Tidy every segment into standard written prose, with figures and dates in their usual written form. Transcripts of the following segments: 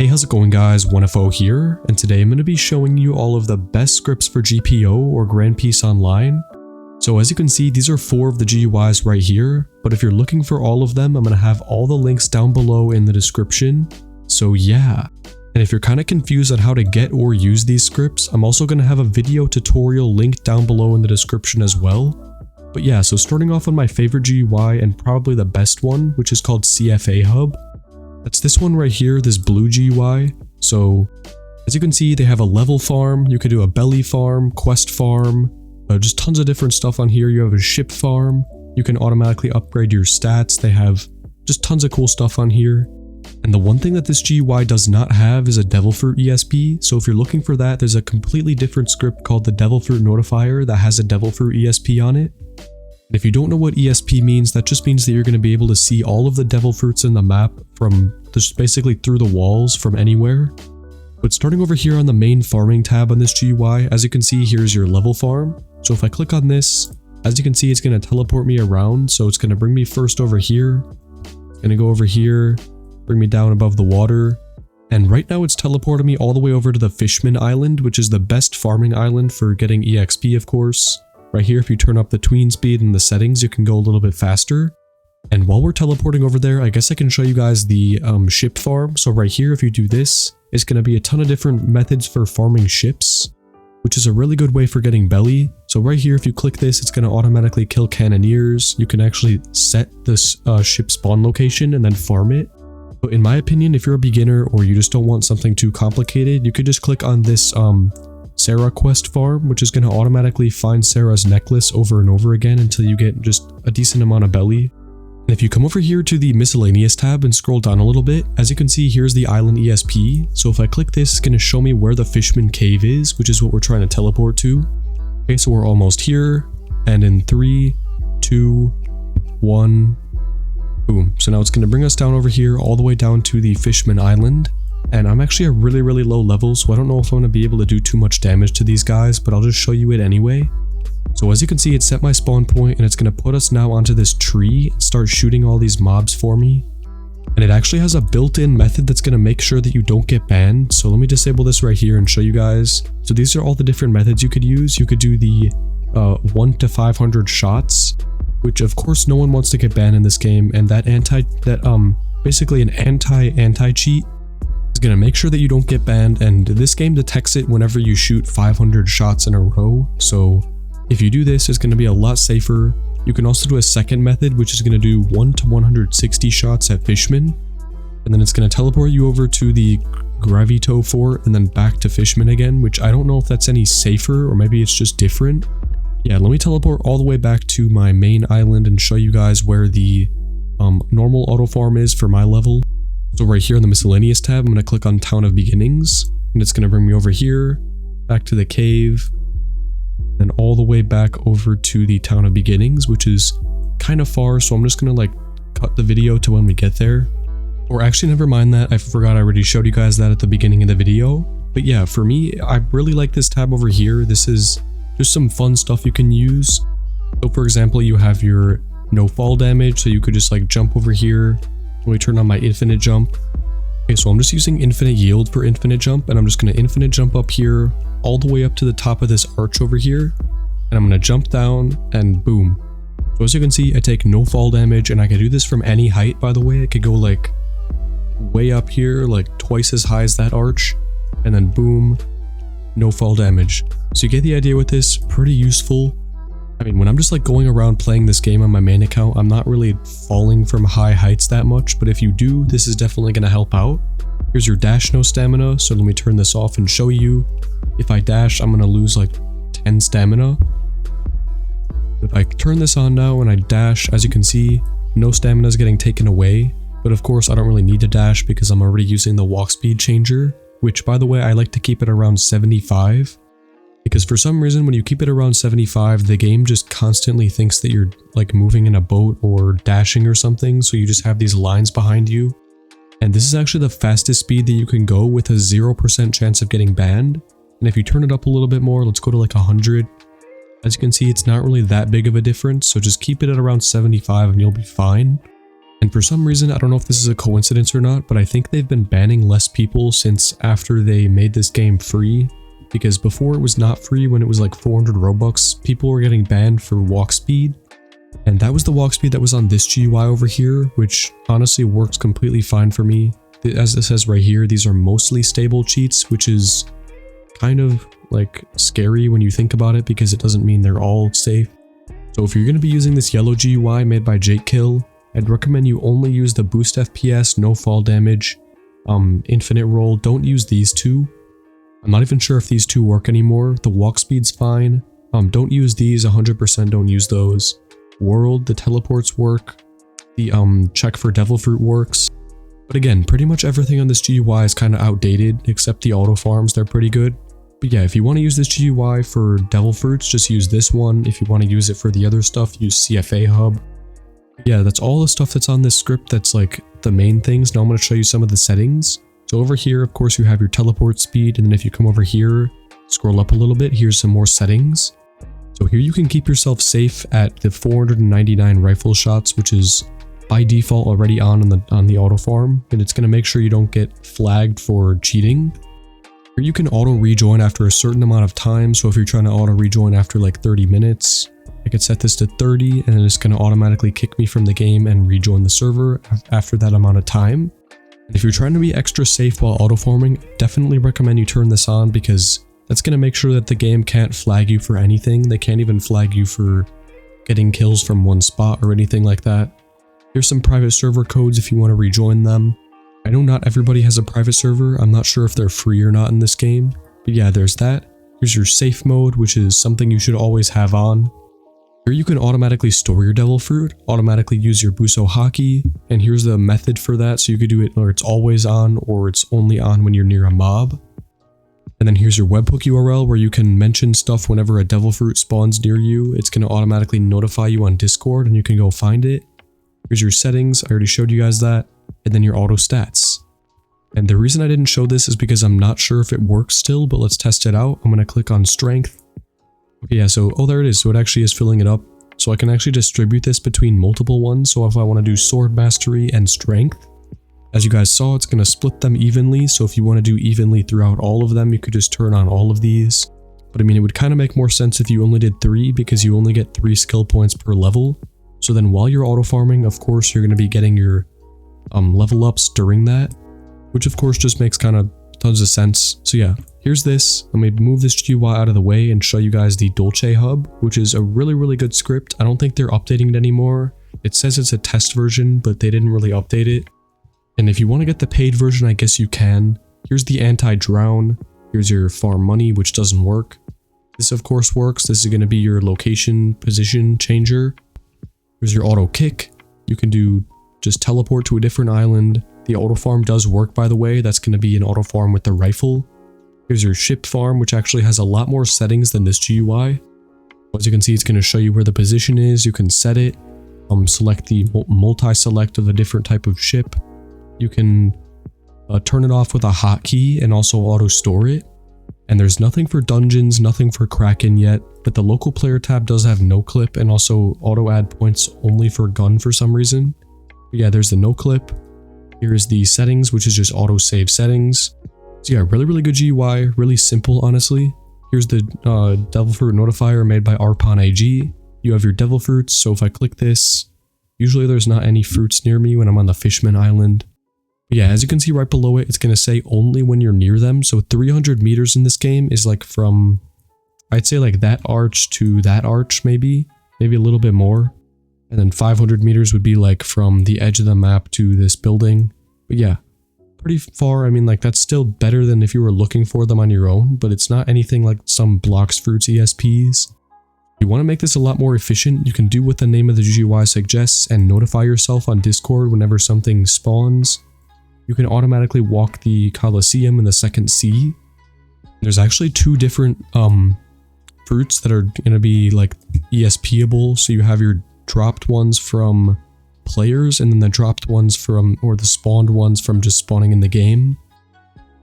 Hey, how's it going guys, 1FO here, and today I'm going to be showing you all of the best scripts for GPO or Grand Peace Online. So as you can see, these are 4 of the GUIs right here, but if you're looking for all of them, I'm going to have all the links down below in the description. So yeah, and if you're kind of confused on how to get or use these scripts, I'm also going to have a video tutorial linked down below in the description as well. But yeah, so starting off on my favorite GUI and probably the best one, which is called CFA Hub. That's this one right here, this blue GUI. So as you can see, they have a level farm, you could do a belly farm, quest farm, just tons of different stuff on here. You have a ship farm, you can automatically upgrade your stats. They have just tons of cool stuff on here. And the one thing that this GUI does not have is a Devil Fruit ESP. So if you're looking for that, there's a completely different script called the Devil Fruit Notifier that has a Devil Fruit ESP on it. And if you don't know what ESP means, that just means that you're going to be able to see all of the devil fruits in the map from just basically through the walls from anywhere. But starting over here on the main farming tab on this GUI, as you can see, here's your level farm. So if I click on this, as you can see, it's going to teleport me around. So it's going to bring me first over here. It's going to go over here, bring me down above the water. And right now it's teleporting me all the way over to the Fishman Island, which is the best farming island for getting EXP, of course. Right here, if you turn up the tween speed and the settings, you can go a little bit faster. And while we're teleporting over there, I guess I can show you guys the ship farm. So right here, if you do this, it's going to be a ton of different methods for farming ships, which is a really good way for getting belly. So right here, if you click this, it's going to automatically kill cannoneers. You can actually set this ship spawn location and then farm it. But in my opinion, if you're a beginner or you just don't want something too complicated, you could just click on this Sarah quest farm, which is going to automatically find Sarah's necklace over and over again until you get just a decent amount of belly. And if you come over here to the miscellaneous tab and scroll down a little bit, as you can see, here's the island ESP. So if I click this, it's going to show me where the Fishman Cave is, which is what we're trying to teleport to. Okay, so we're almost here, and in 3, 2, 1, boom. So now it's going to bring us down over here all the way down to the Fishman Island. And I'm actually a really low level, so I don't know if I'm going to be able to do too much damage to these guys, but I'll just show you it anyway. So as you can see, it set my spawn point, and it's going to put us now onto this tree and start shooting all these mobs for me. And it actually has a built-in method that's going to make sure that you don't get banned. So let me disable this right here and show you guys. So these are all the different methods you could use. You could do the 1 to 500 shots, which of course no one wants to get banned in this game, and that basically an anti-cheat is going to make sure that you don't get banned, and this game detects it whenever you shoot 500 shots in a row. So if you do this, it's going to be a lot safer. You can also do a second method, which is going to do 1 to 160 shots at Fishman, and then it's going to teleport you over to the Gravito Fort and then back to Fishman again, which I don't know if that's any safer or maybe it's just different. Yeah, let me teleport all the way back to my main island and show you guys where the normal auto farm is for my level. So right here in the miscellaneous tab, I'm going to click on Town of Beginnings, and it's going to bring me over here, back to the cave, and all the way back over to the Town of Beginnings, which is kind of far, so I'm just going to like cut the video to when we get there. Or actually, never mind that, I forgot I already showed you guys that at the beginning of the video. But yeah, for me, I really like this tab over here. This is just some fun stuff you can use. So for example, you have your no fall damage, so you could just like jump over here. Let me turn on my infinite jump. Okay, so I'm just using infinite yield for infinite jump, and I'm just going to infinite jump up here all the way up to the top of this arch over here, and I'm going to jump down and boom. So as you can see, I take no fall damage, and I can do this from any height, by the way. I could go like way up here, like twice as high as that arch, and then boom, no fall damage. So you get the idea with this, pretty useful. I mean, when I'm just like going around playing this game on my main account, I'm not really falling from high heights that much, but if you do, this is definitely going to help out. Here's your dash no stamina, so let me turn this off and show you. If I dash, I'm going to lose like 10 stamina. If I turn this on now and I dash, as you can see, no stamina is getting taken away. But of course, I don't really need to dash because I'm already using the walk speed changer, which by the way, I like to keep it around 75. Because for some reason, when you keep it around 75, the game just constantly thinks that you're like moving in a boat or dashing or something, so you just have these lines behind you. And this is actually the fastest speed that you can go with a 0% chance of getting banned. And if you turn it up a little bit more, let's go to like 100. As you can see, it's not really that big of a difference, so just keep it at around 75 and you'll be fine. And for some reason, I don't know if this is a coincidence or not, but I think they've been banning less people since after they made this game free. Because before it was not free, when it was like 400 Robux, people were getting banned for walk speed. And that was the walk speed that was on this GUI over here, which honestly works completely fine for me. As it says right here, these are mostly stable cheats, which is kind of like scary when you think about it because it doesn't mean they're all safe. So if you're going to be using this yellow GUI made by Jakekill, I'd recommend you only use the boost FPS, no fall damage, infinite roll. Don't use these two. I'm not even sure if these two work anymore. The walk speed's fine. Don't use these, 100% don't use those. World, the teleports work. The check for devil fruit works. But again, pretty much everything on this GUI is kind of outdated, except the auto farms, they're pretty good. But yeah, if you want to use this GUI for devil fruits, just use this one. If you want to use it for the other stuff, use CFA Hub. Yeah, that's all the stuff that's on this script that's like the main things. Now I'm going to show you some of the settings. So over here, of course, you have your teleport speed, and then if you come over here, scroll up a little bit, here's some more settings. So here you can keep yourself safe at the 499 rifle shots, which is by default already on the auto farm, and it's going to make sure you don't get flagged for cheating. Here you can auto rejoin after a certain amount of time, so if you're trying to auto rejoin after like 30 minutes, I could set this to 30 and it's going to automatically kick me from the game and rejoin the server after that amount of time. And if you're trying to be extra safe while auto farming, definitely recommend you turn this on because that's going to make sure that the game can't flag you for anything. They can't even flag you for getting kills from one spot or anything like that. Here's some private server codes if you want to rejoin them. I know not everybody has a private server. I'm not sure if they're free or not in this game. But yeah, there's that. Here's your safe mode, which is something you should always have on. Here you can automatically store your devil fruit, automatically use your Buso Haki, and here's the method for that. So you could do it where it's always on or it's only on when you're near a mob. And then here's your webhook URL where you can mention stuff whenever a devil fruit spawns near you. It's going to automatically notify you on Discord and you can go find it. Here's your settings. I already showed you guys that. And then your auto stats. And the reason I didn't show this is because I'm not sure if it works still, but let's test it out. I'm going to click on strength. Okay, yeah, so, oh, there it is. So it actually is filling it up. So I can actually distribute this between multiple ones. So if I want to do sword mastery and strength, as you guys saw, it's going to split them evenly. So if you want to do evenly throughout all of them, you could just turn on all of these. But I mean, it would kind of make more sense if you only did 3 because you only get 3 skill points per level. So then while you're auto farming, of course, you're going to be getting your level ups during that, which of course just makes kind of tons of sense. So yeah, here's this. Let me move this GUI out of the way and show you guys the Dolce Hub, which is a really good script. I don't think they're updating it anymore. It says it's a test version, but they didn't really update it. And if you want to get the paid version, I guess you can. Here's the anti-drown. Here's your farm money, which doesn't work. This of course works. This is going to be your location position changer. Here's your auto kick. You can do just teleport to a different island. The auto farm does work, by the way. That's going to be an auto farm with the rifle. Here's your ship farm, which actually has a lot more settings than this GUI. As you can see, it's going to show you where the position is. You can set it. Select the multi-select of a different type of ship. You can turn it off with a hotkey and also auto store it. And there's nothing for dungeons, nothing for Kraken yet, but the local player tab does have no clip and also auto add points only for gun for some reason. But yeah, there's the no clip. Here's the settings, which is just auto save settings. So yeah, really good GUI, really simple, honestly. Here's the devil fruit notifier made by Arpon AG. You have your devil fruits, so if I click this, usually there's not any fruits near me when I'm on the Fishman Island. But yeah, as you can see right below it, it's going to say only when you're near them. So 300 meters in this game is like from, I'd say like that arch to that arch, maybe a little bit more. And then 500 meters would be like from the edge of the map to this building. But yeah, pretty far. I mean, like that's still better than if you were looking for them on your own, but it's not anything like some blocks fruits ESPs. If you want to make this a lot more efficient, you can do what the name of the GUI suggests and notify yourself on Discord whenever something spawns. You can automatically walk the Coliseum in the second sea. There's actually 2 different fruits that are going to be like ESPable. So you have your dropped ones from players and then the dropped ones from, or the spawned ones from just spawning in the game.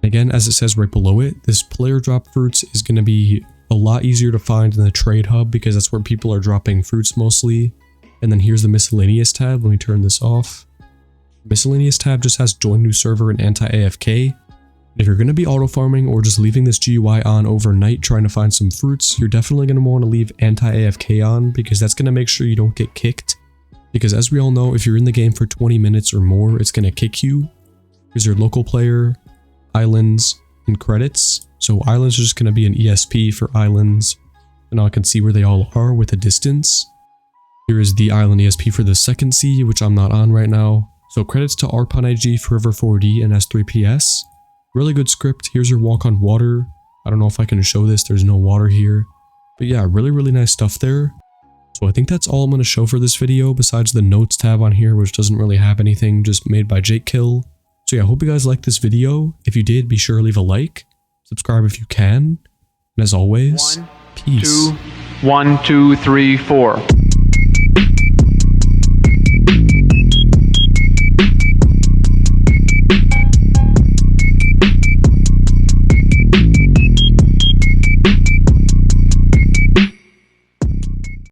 Again, as it says right below it, this player drop fruits is going to be a lot easier to find in the trade hub because that's where people are dropping fruits mostly. And then here's the miscellaneous tab. Let me turn this off. Miscellaneous tab just has join new server and anti-AFK. If you're going to be auto farming or just leaving this GUI on overnight trying to find some fruits, you're definitely going to want to leave anti-AFK on because that's going to make sure you don't get kicked. Because as we all know, if you're in the game for 20 minutes or more, it's going to kick you. Here's your local player, islands, and credits. So islands are just going to be an ESP for islands. And now I can see where they all are with a distance. Here is the island ESP for the second sea, which I'm not on right now. So credits to ARPANIG, Forever 4D, and S3PS. Really good script. Here's your walk on water. I don't know if I can show this, there's no water here. But yeah, really nice stuff there. So I think that's all I'm going to show for this video, besides the notes tab on here, which doesn't really have anything, just made by JakeKill. So yeah, I hope you guys liked this video. If you did, be sure to leave a like, subscribe if you can, and as always, peace. 1, 2, 3, 4.